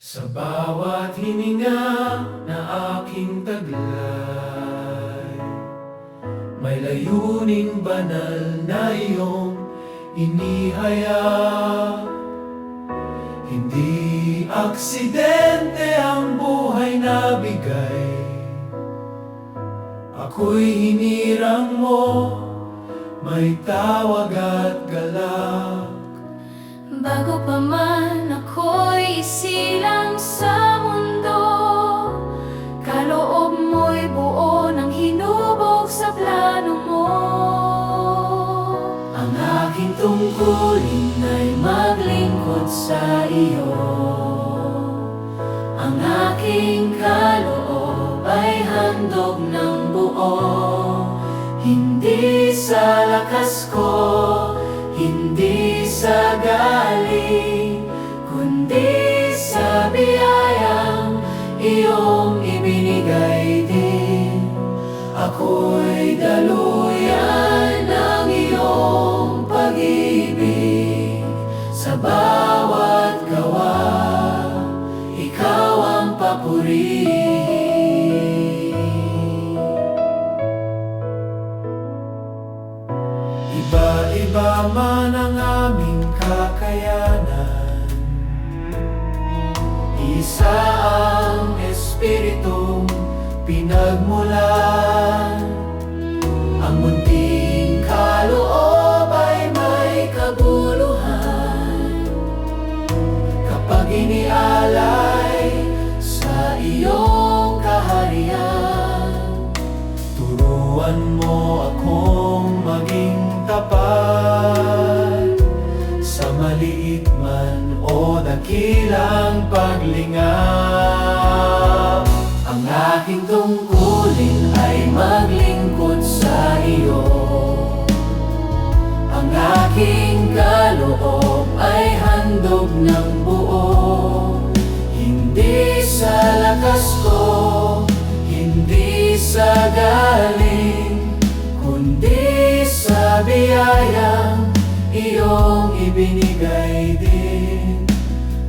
Sa bawat hininga na aking taglay, may layuning banal na iyong inihaya. Hindi aksidente ang buhay na bigay, ako'y hinirang mo, may tawag at galak. Bago pa man ako'y isilang sa mundo, kaloob mo'y buo ng hinubog sa plano mo. Ang aking tungkulin ay maglingkod sa iyo, Ang aking kaloob ay handog ng buo. hindi sa lakas ko, hindi sa galing, kundi sa biyayang iyong ibinigay din. Ako'y daluyan ng iyong pag-ibig, sa bawat gawa, ikaw ang papuri. Iba-iba man ang aming kakayanan, isa ang Espiritong pinagmulan. Ang munting kaloob ay may kabuluhan kapag inialay sa iyong kaharian. Turuan mo akong maging tapat sa maliit man o dakilang paglingap. Ang aking tungkulin ay maglingkod sa iyo, ang aking kaloob ay handog ng buo. Hindi sa lakas ko, hindi sa galing, kundi sa biyayang iyong ibinigay din.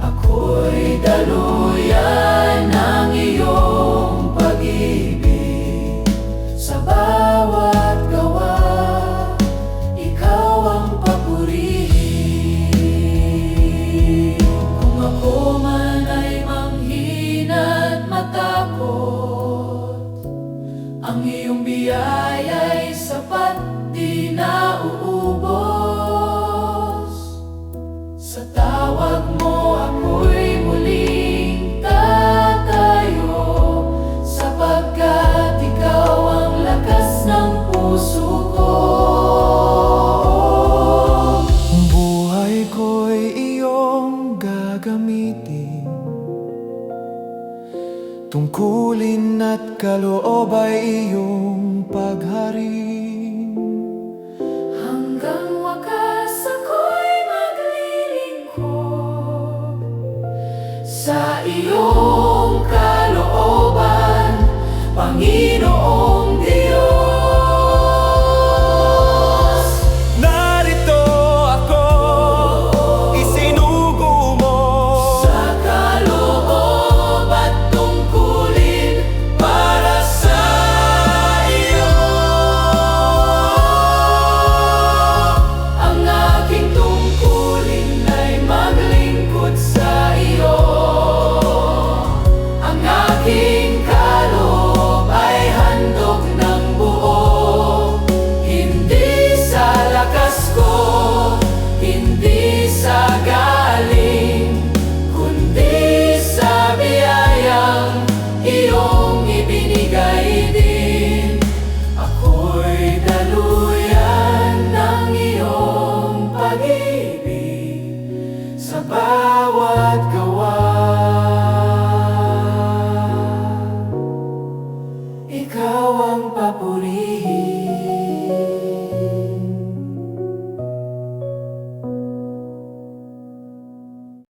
Ako'y daluyan ng iyong pag-ibig, sa bawat gawa, ikaw ang papuri. Kung ako man ay manghina at matakot, ang iyong biyaya'y sapat, di na uubos. Sa tawag mo ako'y muling tatayo, sapagkat ikaw ang lakas ng puso ko. Ang buhay ko'y iyong gagamitin, tungkulin at kaloob ay iyong pagharin. Hanggang wakas ako'y maglilingkod Sa iyong kalooban, Panginoon.